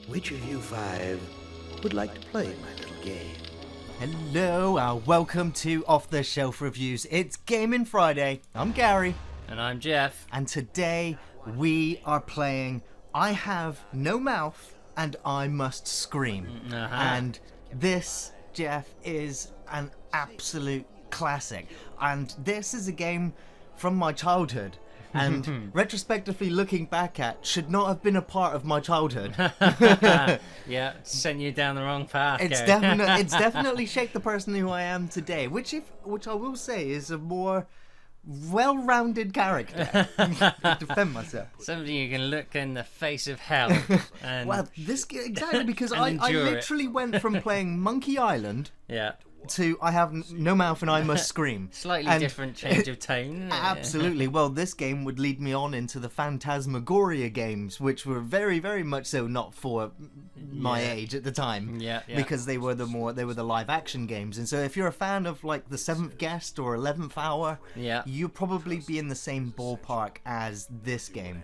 Which of you five would like to play my little game? Hello, welcome to Off the Shelf Reviews. It's Gaming Friday. I'm Gary. And I'm Geoff. And today we are playing I Have No Mouth and I Must Scream. And this, Geoff, is an absolute classic. And this is a game from my childhood. And retrospectively looking back at, should not have been a part of my childhood. Yeah, sent you down the wrong path. It's definitely shaped the person who I am today, which I will say is a more well-rounded character. To defend myself. Somebody you can look in the face of hell. And, Well, this exactly because I endure it. literally went from playing Monkey Island yeah, to I Have No Mouth and I Must Scream. slightly And- different change of tone. Isn't it? Absolutely. Well, this game would lead me on into the Phantasmagoria games, which were very, very much so not for my age at the time. Yeah. Because they were the live action games. And so if you're a fan of like The Seventh Guest or 11th Hour, Yeah. you'll probably be in the same ballpark as this game.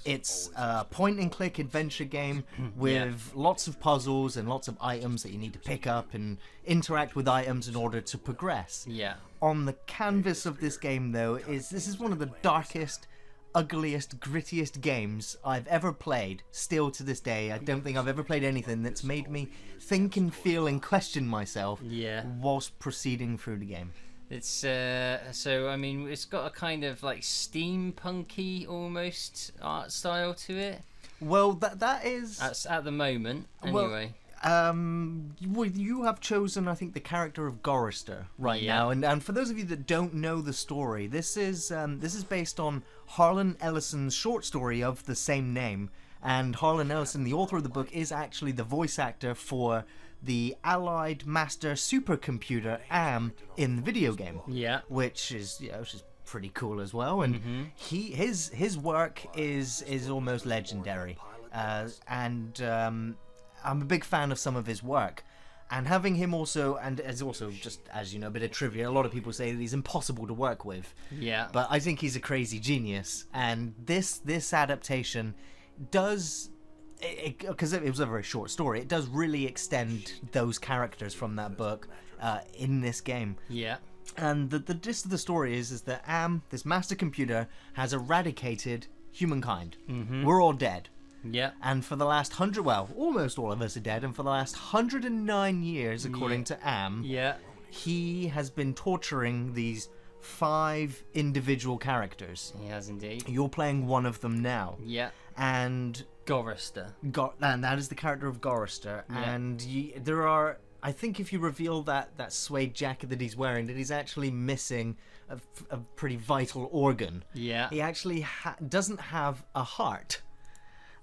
It's a point-and-click adventure game with lots of puzzles and lots of items that you need to pick up and interact with items in order to progress. Yeah. On the canvas of this game, though, this is one of the darkest, ugliest, grittiest games I've ever played. Still to this day, I don't think I've ever played anything that's made me think and feel and question myself Yeah. whilst proceeding through the game. It's so I mean it's got a kind of like steampunky almost art style to it. Well, that is... That's at the moment Well, anyway. Well, you have chosen, I think, the character of Gorister right Yeah. now, and for those of you that don't know the story, this is based on Harlan Ellison's short story of the same name, and Harlan Ellison, the author of the book, is actually the voice actor for the Allied Master supercomputer AM in the video game, Yeah. which is pretty cool as well, and his work is almost legendary, and I'm a big fan of some of his work, and having him also, and as also just as you know, a bit of trivia, a lot of people say that he's impossible to work with, Yeah. but I think he's a crazy genius, and this adaptation does, because it was a very short story, it does really extend those characters from that book in this game. Yeah. And the gist of the story is that this master computer, has eradicated humankind. We're all dead. Yeah. And for the last almost all of us are dead, and for the last 109 years, according to Yeah. he has been torturing these 5 individual characters. He has indeed. You're playing one of them now. Yeah. And Gorister. and that is the character of Gorister. Yeah. And there are, I think if you reveal that suede jacket that he's wearing, that he's actually missing a pretty vital organ. Yeah. He actually doesn't have a heart.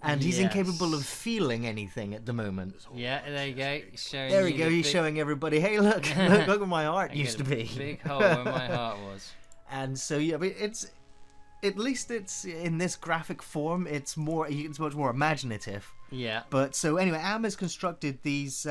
And he's Yes. incapable of feeling anything at the moment. Yeah, there you go. Showing There we you go, the he's big- showing everybody, hey look, look where my heart I used to got a be. Big hole where my heart was. And so yeah, but at least it's in this graphic form, it's much more imaginative. Yeah. But so anyway, Am has constructed these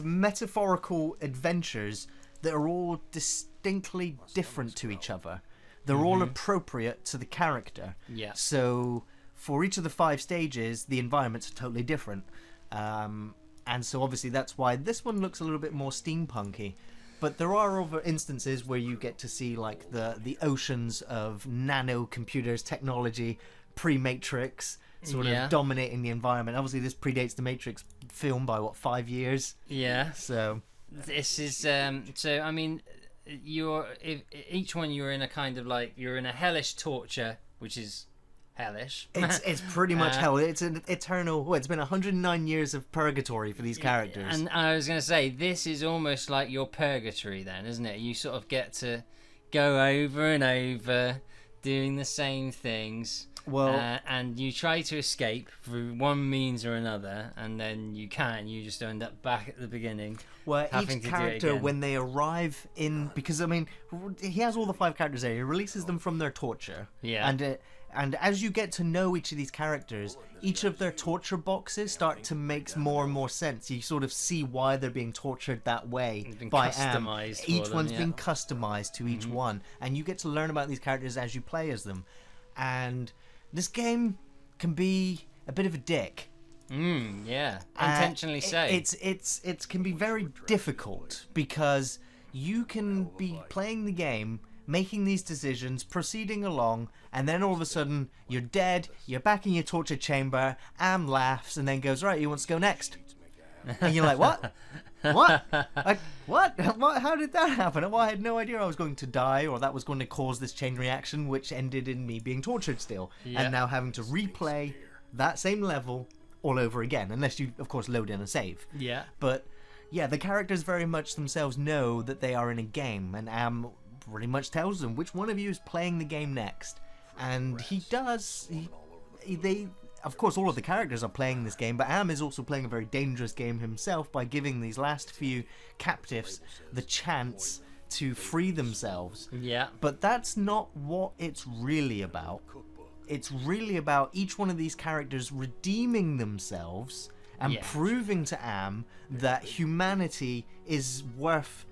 metaphorical adventures that are all distinctly different to each other. They're all appropriate to the character. Yeah. So for each of the 5 stages, the environments are totally different. And so obviously that's why this one looks a little bit more steampunky. But there are other instances where you get to see like the oceans of nano computers technology, pre-Matrix, sort Yeah. of dominating the environment. Obviously this predates the Matrix film by 5 years. Yeah. So This is so I mean each one you're in a kind of like you're in a hellish torture, which is hellish. it's pretty much hell. It's an eternal. Well, it's been 109 years of purgatory for these characters. And I was going to say, this is almost like your purgatory then, isn't it? You sort of get to go over and over doing the same things. Well, and you try to escape through one means or another, and then you can't. You just end up back at the beginning. Well, having each to do it character, again. when they arrive in, because I mean, he has all the 5 characters there. He releases them from their torture. Yeah. And as you get to know each of these characters, each of their torture boxes start to make more and more sense. You sort of see why they're being tortured that way It's been by customised for Each them, one's yeah. been customized to each one, and you get to learn about these characters as you play as them. And this game can be a bit of a dick Yeah, intentionally so. It can be very difficult because you can be playing the game, making these decisions, proceeding along, and then all of a sudden you're dead, you're back in your torture chamber, Am laughs and then goes, right, who wants to go next? And you're like, what? What? What? How did that happen? Well, I had no idea I was going to die, or that was going to cause this chain reaction, which ended in me being tortured still. Yeah. And now having to replay that same level all over again, unless you, of course, load in a save. Yeah. But, yeah, the characters very much themselves know that they are in a game, and Am pretty much tells them which one of you is playing the game next. And he does. They... Of course, all of the characters are playing this game, but Am is also playing a very dangerous game himself by giving these last few captives the chance to free themselves. Yeah. But that's not what it's really about. It's really about each one of these characters redeeming themselves and proving to Am that humanity is worth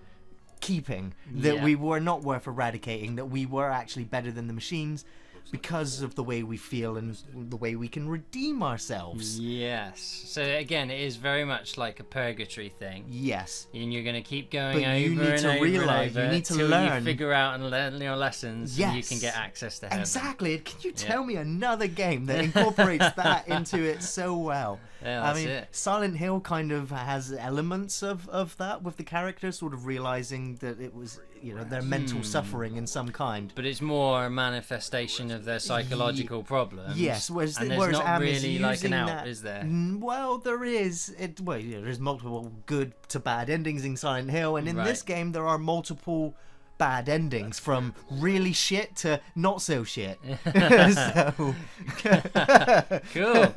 keeping, that we were not worth eradicating, that we were actually better than the machines, because of the way we feel and the way we can redeem ourselves. Yes. So again, it is very much like a purgatory thing. Yes. And you're going to keep going But over you need and to over realize, and over you need to till learn. you figure out and learn your lessons, and you Yes. can get access to heaven. Exactly. Can you tell me another game that incorporates that into it so well? Yeah, I that's mean, it. Silent Hill kind of has elements of that, with the characters sort of realizing that it was, their mental suffering in some kind. But it's more a manifestation of their psychological problems. Yes, whereas and there's not Am is really like an using out, that, is there? Well, there is. There's multiple good to bad endings in Silent Hill, and in this game there are multiple bad endings, from really shit to not so shit. So, Cool.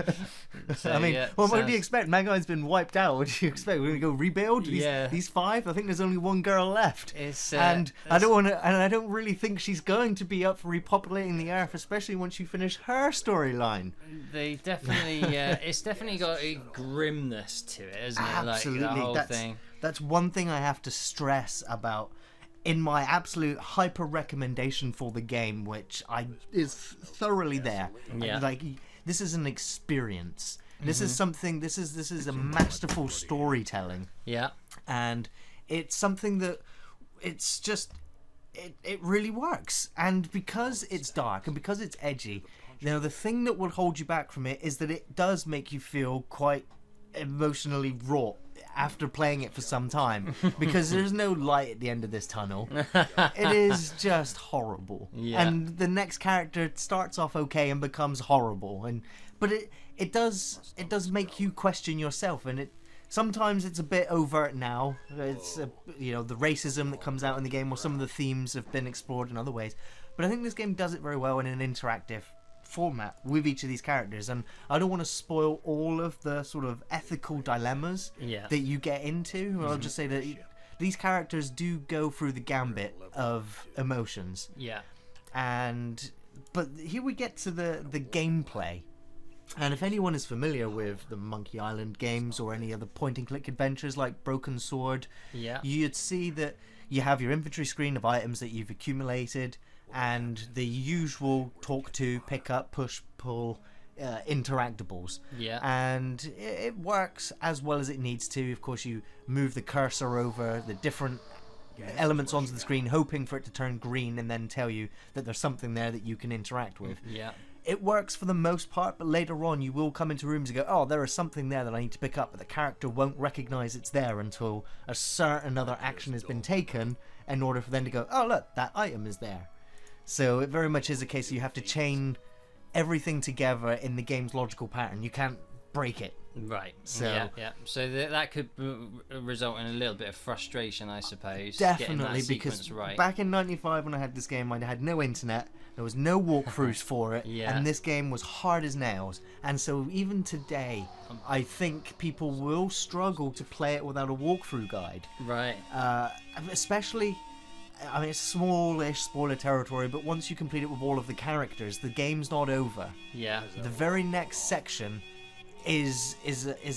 So, I mean, what do sounds- you expect? Mankind's been wiped out. What do you expect? We're gonna go rebuild these 5? I think there's only one girl left, It's, and I don't really think she's going to be up for repopulating the Earth, especially once you finish her storyline. They definitely, it's definitely got a grimness to it, isn't it? Absolutely, Like the whole thing. That's one thing I have to stress about in my absolute hyper recommendation for the game, which is thoroughly there. Yeah. Like, this is an experience. This is something. This is a masterful storytelling, Yeah. and it's something that it's just it really works. And because it's dark and because it's edgy, the thing that would hold you back from it is that it does make you feel quite emotionally wrought after playing it for some time, because there's no light at the end of this tunnel. It is just horrible. Yeah. And the next character starts off okay and becomes horrible, but it does make you question yourself, and sometimes it's a bit overt now. It's the racism that comes out in the game, or some of the themes have been explored in other ways. But I think this game does it very well in an interactive format with each of these characters, and I don't want to spoil all of the sort of ethical dilemmas that you get into. I'll just say that these characters do go through the gambit of emotions. Yeah. But here we get to the gameplay. And if anyone is familiar with the Monkey Island games or any other point-and-click adventures like Broken Sword, you'd see that you have your inventory screen of items that you've accumulated, and the usual talk to, pick up, push, pull interactables. Yeah. And it works as well as it needs to. Of course, you move the cursor over the different elements onto the screen, hoping for it to turn green and then tell you that there's something there that you can interact with. Yeah. It works for the most part, but later on you will come into rooms and go, oh, there is something there that I need to pick up, but the character won't recognize it's there until a certain other action has been taken in order for them to go, oh, look, that item is there. So it very much is a case you have to chain everything together in the game's logical pattern. You can't break it. Right. So So that could result in a little bit of frustration, I suppose. Definitely, getting that because sequence right. back in '95 when I had this game, I had no internet. There was no walkthroughs for it, and this game was hard as nails. And so even today, I think people will struggle to play it without a walkthrough guide. Right. Especially, I mean, it's smallish spoiler territory, but once you complete it with all of the characters, the game's not over. Yeah. The very next section is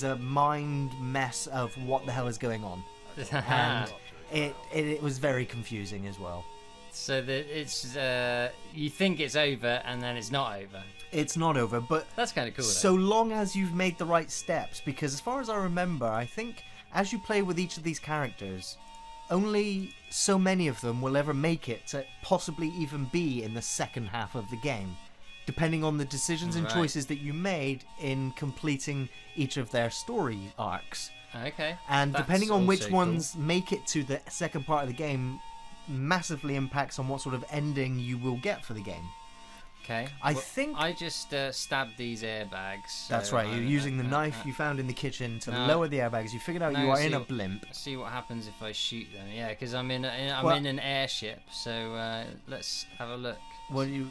a mind mess of what the hell is going on, and it was very confusing as well. So that it's you think it's over, and then it's not over. It's not over, but That's kind of cool. so long as you've made the right steps, because as far as I remember, I think as you play with each of these characters, only so many of them will ever make it to possibly even be in the second half of the game, depending on the decisions and choices that you made in completing each of their story arcs. Okay. And That's depending on which also ones make it to the second part of the game, massively impacts on what sort of ending you will get for the game. Okay. I think I just stabbed these airbags. So that's right. You're using the knife you found in the kitchen to lower the airbags. You figured out you are in a blimp. See what happens if I shoot them. Yeah, because I'm in an airship. So let's have a look. What do you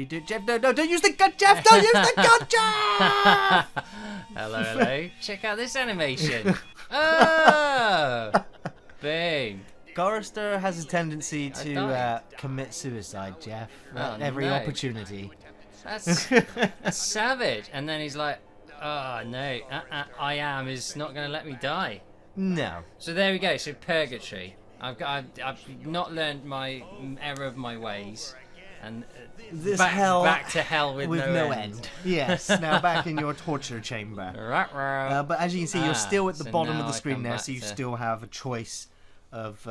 do, Geoff? No, don't use the gun, Geoff! Don't use the gun, Geoff! Hello. Check out this animation. Oh, boom. Garrister has a tendency to commit suicide, Geoff, at every opportunity. That's savage. And then he's like, oh no, I am is not going to let me die. No. So there we go. So purgatory. I've not learned my error of my ways, and This hell back to hell with no end. Yes. Now back in your torture chamber. But as you can see, you're still at the bottom of the screen now, so you still have a choice of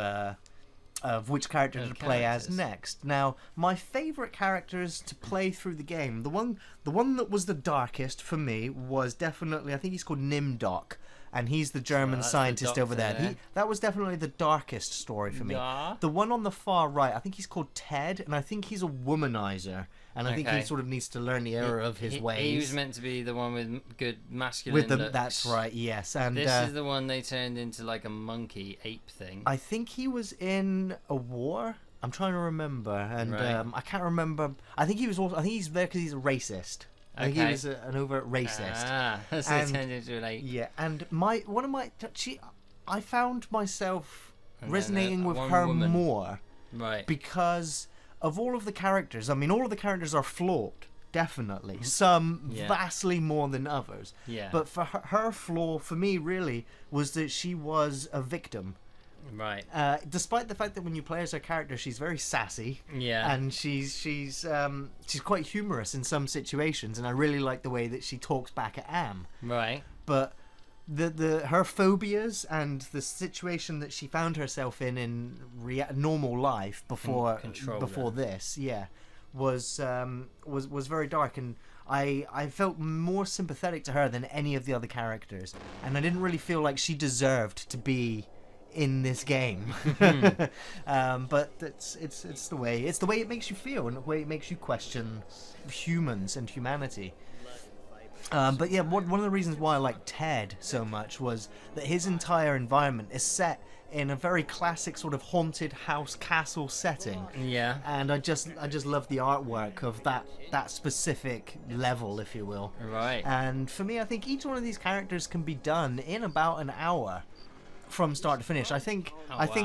which character to play as next. Now, my favourite characters to play through the game, the one that was the darkest for me was definitely, I think he's called Nimdok, and he's the German scientist over there. That was definitely the darkest story for me. Yeah. The one on the far right, I think he's called Ted, and I think he's a womanizer. And I think he sort of needs to learn the error of his ways. He was meant to be the one with good masculine looks. That's right, yes. And this is the one they turned into like a monkey ape thing. I think he was in a war. I'm trying to remember, and I can't remember. I think he was also. I think he's there because he's a racist. I think he was an overt racist. So they turned into an ape. Yeah, and I found myself resonating with one her woman. more, Right. because of all of the characters. I mean, all of the characters are flawed, definitely. Some vastly more than others. Yeah. But for her flaw, for me, really, was that she was a victim. Right. Despite the fact that when you play as her character, she's very sassy. Yeah. And she's quite humorous in some situations, and I really like the way that she talks back at Am. Right. But her phobias and the situation that she found herself in normal life before this, was very dark, and I felt more sympathetic to her than any of the other characters, and I didn't really feel like she deserved to be in this game. But it's the way it makes you feel, and the way it makes you question humans and humanity. But yeah, one of the reasons why I like Ted so much was that his entire environment is set in a very classic sort of haunted house castle setting. Yeah. And I just love the artwork of that specific level, if you will. Right. And for me, I think each one of these characters can be done in about an hour. From start to finish. I think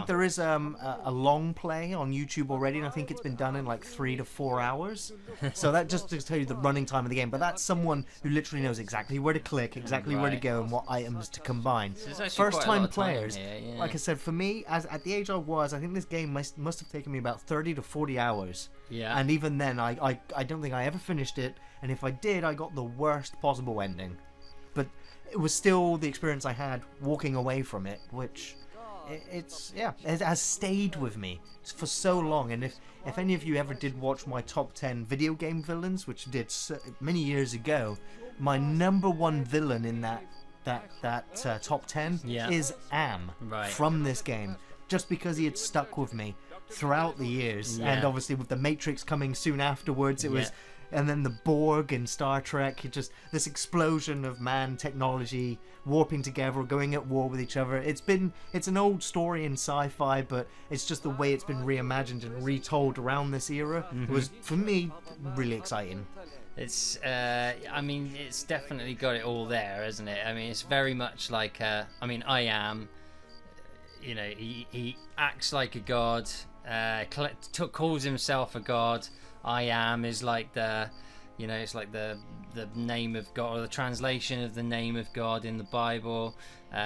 there is a long play on YouTube already, and I think it's been done in like 3 to 4 hours. So that just to tell you the running time of the game. But that's someone who literally knows exactly where to click, exactly where to go, and what items to combine. So First time players, here, yeah. like I said, for me, at the age I was, I think this game must have taken me about 30 to 40 hours. Yeah. And even then, I don't think I ever finished it. And if I did, I got the worst possible ending. But it was still the experience I had walking away from it, which it has stayed with me for so long. And if any of you ever did watch my top 10 video game villains, which I did many years ago, my number one villain in that top 10 is Am from this game, just because he had stuck with me throughout the years. And obviously with the Matrix coming soon afterwards, it was. And then the Borg in Star Trek, just this explosion of man technology warping together, going at war with each other. It's an old story in sci-fi, but it's just the way it's been reimagined and retold around this era was, for me, really exciting. It's it's definitely got it all there, isn't it? I mean, it's very much like I Am. You know, he acts like a god, calls himself a god. I Am is like the You know, it's like the name of God, or the translation of the name of God in the Bible.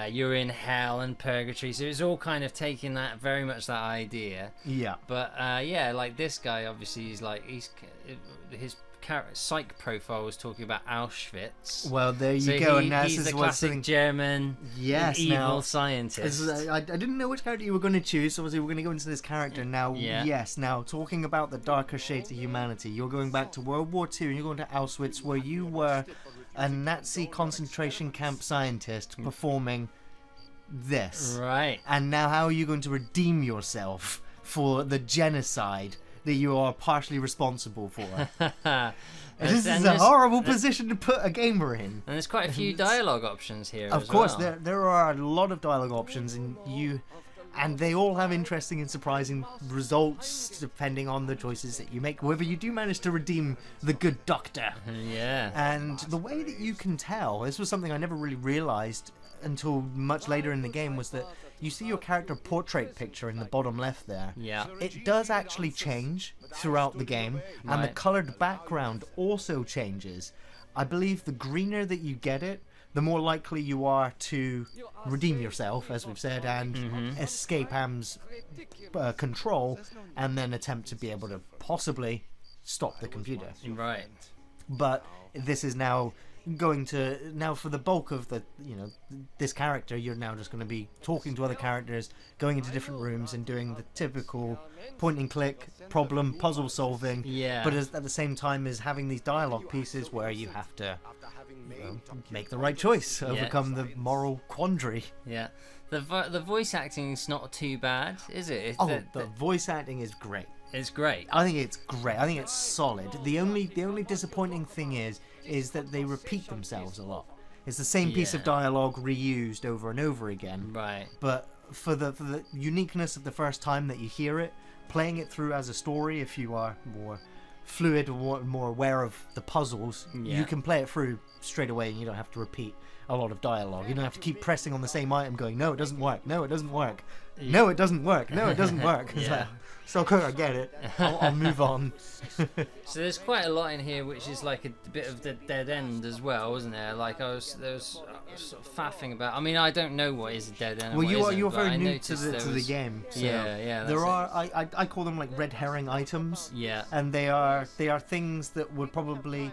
You're in hell and purgatory, so it's all kind of taking that, very much that idea. Yeah. But yeah, like this guy, obviously, his psych profile was talking about Auschwitz. Well, there you go. And he's the classic German evil scientist. I didn't know which character you were going to choose, so obviously we're going to go into this character now. Yeah. Yes, now talking about the darker shades of humanity, you're going back to World War II and you're going to Auschwitz, where you were a Nazi concentration camp scientist performing this. Right. And now how are you going to redeem yourself for the genocide that you are partially responsible for? This is a horrible position to put a gamer in. And there's quite a few dialogue options here. Of course, there are a lot of dialogue options, and they all have interesting and surprising results depending on the choices that you make, whether you do manage to redeem the good doctor. Yeah. And the way that you can tell, this was something I never really realized until much later in the game, was that you see your character portrait picture in the bottom left there. Yeah. It does actually change throughout the game, and the colored background also changes. I believe the greener that you get it, the more likely you are to redeem yourself, as we've said, and escape Ham's control, and then attempt to be able to possibly stop the computer. Right. But this is now going to, now for the bulk of the, this character, you're now just going to be talking to other characters, going into different rooms and doing the typical point and click problem puzzle solving. Yeah. But at the same time as having these dialogue pieces where you have to make the right choice, overcome the moral quandary. Yeah. The voice acting is not too bad, is it? The voice acting is great. It's great. I think it's great. I think it's solid. The only disappointing thing is that they repeat themselves a lot. It's the same piece of dialogue reused over and over again. Right. But for the uniqueness of the first time that you hear it, playing it through as a story, if you are more fluid or more aware of the puzzles, you can play it through straight away and you don't have to repeat a lot of dialogue. You don't have to keep pressing on the same item going, no, it doesn't work, no, it doesn't work, no, it doesn't work, no, it doesn't work. It's like, so cool, I get it. I'll move on. So there's quite a lot in here which is like a bit of the dead end as well, isn't there? Like I was sort of faffing about. I mean, I don't know what is a dead end. Well, you're very new to the game. So yeah. There are I call them like red herring items. Yeah. And they are things that would probably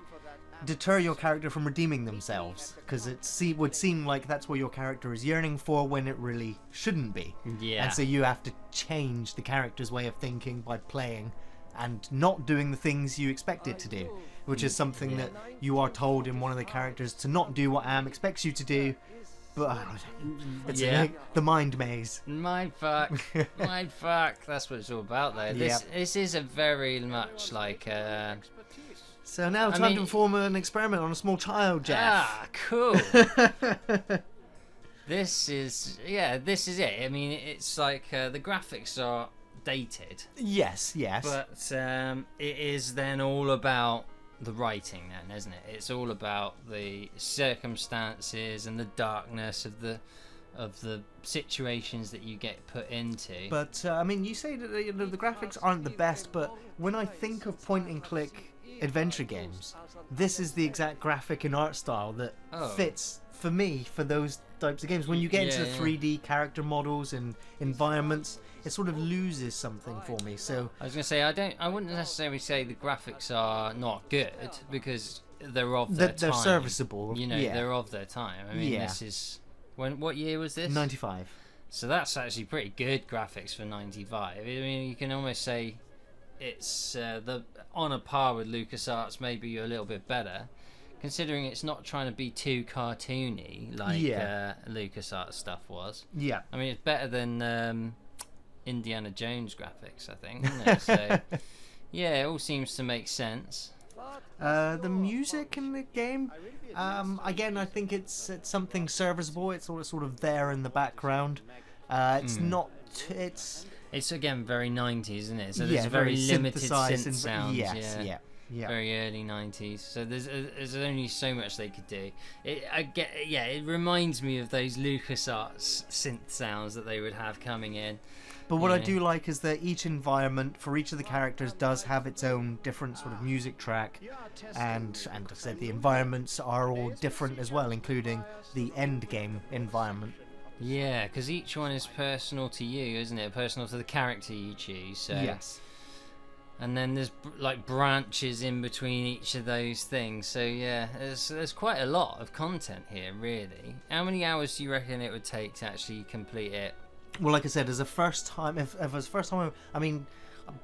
deter your character from redeeming themselves, because it would seem like that's what your character is yearning for when it really shouldn't be. Yeah. And so you have to change the character's way of thinking by playing and not doing the things you expect it to do, which is something that you are told in one of the characters to not do what Am expects you to do. But it's the mind maze. Mind fuck. Mind fuck. That's what it's all about, though. This is a very much like. So now time to perform an experiment on a small child, Geoff. Ah, cool. This is it. I mean, it's like the graphics are dated. Yes. But it is then all about the writing, then, isn't it? It's all about the circumstances and the darkness of the situations that you get put into. But I mean, you say that the graphics aren't the best, but when I think of point and click adventure games, this is the exact graphic and art style that fits for me for those types of games. When you get into the 3D character models and environments, it sort of loses something for me. So I was going to say, I wouldn't necessarily say the graphics are not good, because they're of their time. They're serviceable. They're of their time. I mean, this is what year was this? 95. So that's actually pretty good graphics for 95. I mean, you can almost say it's on a par with LucasArts, maybe a little bit better, considering it's not trying to be too cartoony like LucasArts stuff was. Yeah. I mean, it's better than Indiana Jones graphics, I think, isn't it? So, it all seems to make sense. The music in the game, again, I think it's something serviceable. It's sort of there in the background. It's not. It's again very 90s, isn't it? So there's very limited synth sounds. Yes, very early 90s. So there's only so much they could do. It reminds me of those LucasArts synth sounds that they would have coming in. But what I do like is that each environment for each of the characters does have its own different sort of music track, and I said the environments are all different as well, including the end game environment. Yeah, because each one is personal to you, isn't it? Personal to the character you choose. So. Yes. And then there's like branches in between each of those things. So yeah, there's quite a lot of content here, really. How many hours do you reckon it would take to actually complete it? Well, like I said, as a first time, if it was first time, I mean,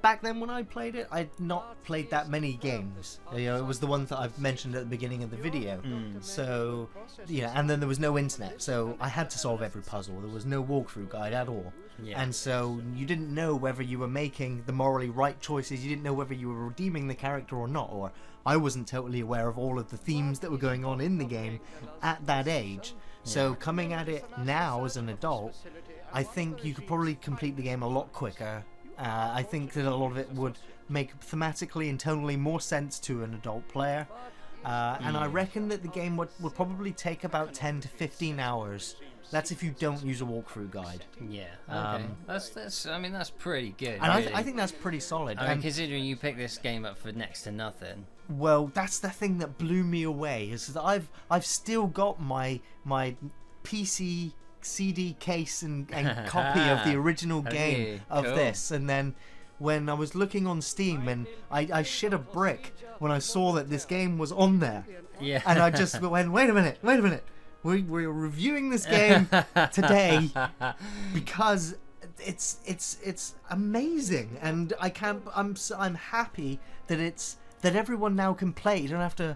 back then when I played it, I'd not played that many games. It was the ones that I've mentioned at the beginning of the video. So, and then there was no internet, so I had to solve every puzzle. There was no walkthrough guide at all. Yeah. And so you didn't know whether you were making the morally right choices, you didn't know whether you were redeeming the character or not, or I wasn't totally aware of all of the themes that were going on in the game at that age. So coming at it now as an adult, I think you could probably complete the game a lot quicker. I think that a lot of it would make thematically and tonally more sense to an adult player. And I reckon that the game would probably take about 10 to 15 hours. That's if you don't use a walkthrough guide. Yeah, okay. That's pretty good. And really. I think that's pretty solid. I mean, considering you picked this game up for next to nothing. Well, that's the thing that blew me away, is that I've still got my PC CD case and copy of the original game of this, and then when I was looking on Steam, and I shit a brick when I saw that this game was on there. Yeah. And I just went, wait a minute. We're reviewing this game today because it's amazing, and I'm happy that everyone now can play. You don't have to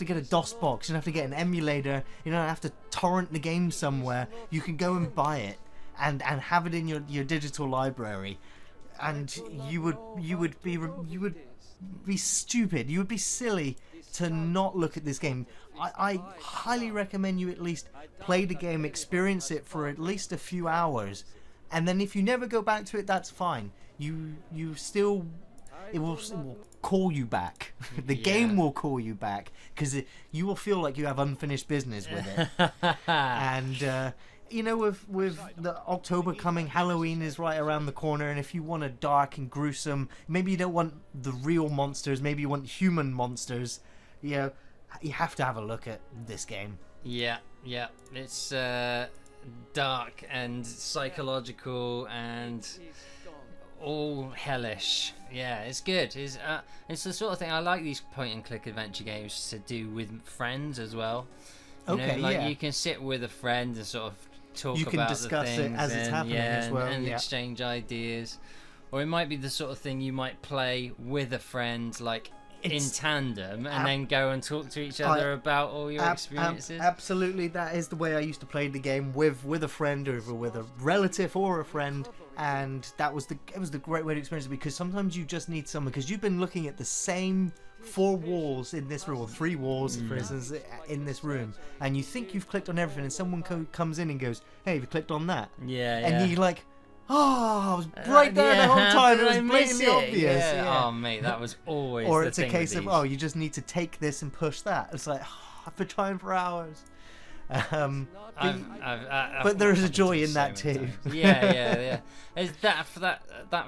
get a DOS box, you don't have to get an emulator, you don't have to torrent the game somewhere. You can go and buy it and have it in your digital library, and you would be stupid, you would be silly to not look at this game. I highly recommend you at least play the game, experience it for at least a few hours, and then if you never go back to it, that's fine. It will call you back. The game will call you back, because you will feel like you have unfinished business with it. And with the October coming, Halloween is right around the corner, and if you want a dark and gruesome, maybe you don't want the real monsters, maybe you want human monsters, you have to have a look at this game. Yeah, it's dark and psychological and all hellish. Yeah, it's good. It's the sort of thing I like, these point and click adventure games to do with friends as well. You can sit with a friend and sort of talk about the things. You can discuss it as it's happening as well. And exchange ideas. Or it might be the sort of thing you might play with a friend, like in tandem, and then go and talk to each other about all your experiences. Absolutely, that is the way I used to play the game, with a friend, or with a relative or a friend, and it was the great way to experience it, because sometimes you just need someone, because you've been looking at the same 4 walls in this room, or 3 walls, for instance, in this room, and you think you've clicked on everything, and someone comes in and goes, "Hey, have you clicked on that?" And you're like, "Oh, I was right there the whole time. It was blatantly obvious." Yeah. Oh, mate, that was always. Or it's a case of, you just need to take this and push that. It's like, I've been trying for hours. But there is a joy in that too. Yeah. It's that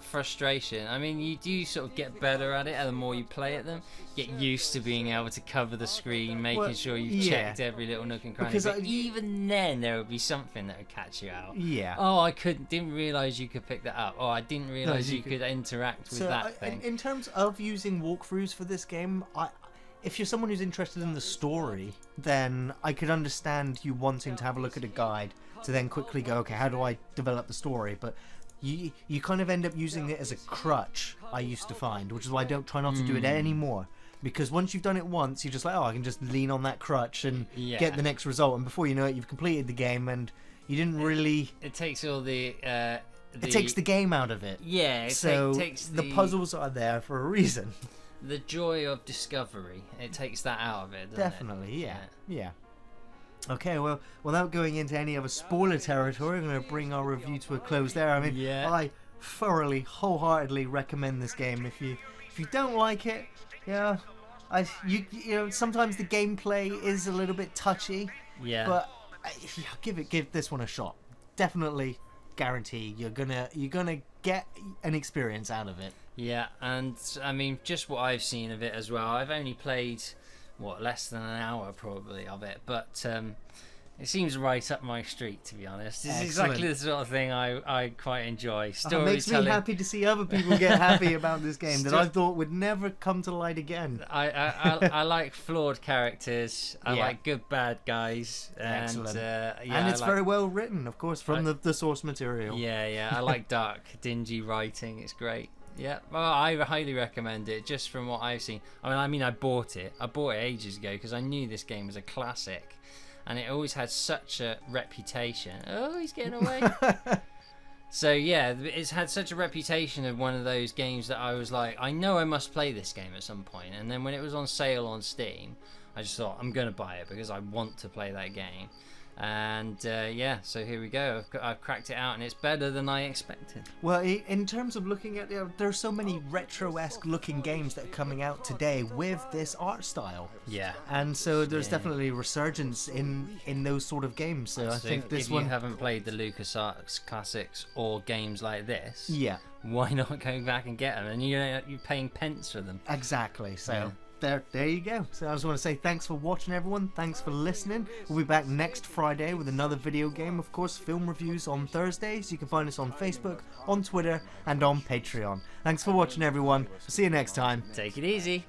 frustration. I mean, you do sort of get better at it, and the more you play at them, get used to being able to cover the screen, making sure you've checked every little nook and cranny. But even then, there would be something that would catch you out. Yeah. Oh, I didn't realise you could pick that up. Oh, I didn't realise you could interact with that thing. In terms of using walkthroughs for this game, if you're someone who's interested in the story, then I could understand you wanting to have a look at a guide to then quickly go, okay, how do I develop the story? But you kind of end up using it as a crutch, I used to find, which is why I try not to do it anymore. Because once you've done it once, you're just like, I can just lean on that crutch and get the next result. And before you know it, you've completed the game, and you didn't really... It takes all the... It takes the game out of it. Yeah, takes the puzzles are there for a reason. The joy of discovery, it takes that out of it, doesn't it? Yeah. Okay, well, without going into any other spoiler territory, I'm going to bring our review to a close there. I mean, I thoroughly, wholeheartedly recommend this game. If you don't like it, You know, sometimes the gameplay is a little bit touchy. Yeah. But give this one a shot. Definitely guarantee you're gonna get an experience out of it. Yeah, and I mean, just what I've seen of it as well. I've only played less than an hour probably of it, but it seems right up my street, to be honest. It's exactly the sort of thing I quite enjoy. It makes me happy to see other people get happy about this game that I thought would never come to light again. I like flawed characters. I like good bad guys. And, Excellent. Yeah, and it's very well written, of course, from the source material. Yeah. I like dark, dingy writing. It's great. Yeah, well, I highly recommend it just from what I've seen. I mean, I bought it ages ago because I knew this game was a classic, and it always had such a reputation. Oh, he's getting away. So yeah, it's had such a reputation of one of those games that I was like, I know I must play this game at some point. And then when it was on sale on Steam, I just thought I'm gonna buy it because I want to play that game. And yeah, so here we go. I've cracked it out, and it's better than I expected. Well, in terms of looking at there's so many retro-esque looking games that are coming out today with this art style. Yeah. And so there's definitely a resurgence in those sort of games. So I think this one. If you haven't played the LucasArts classics or games like this, yeah, why not go back and get them? And you're paying pence for them. Exactly. So. There you go. So I just want to say thanks for watching, everyone. Thanks for listening. We'll be back next Friday with another video game. Of course, film reviews on Thursdays. You can find us on Facebook, on Twitter, and on Patreon. Thanks for watching, everyone. See you next time. Take it easy.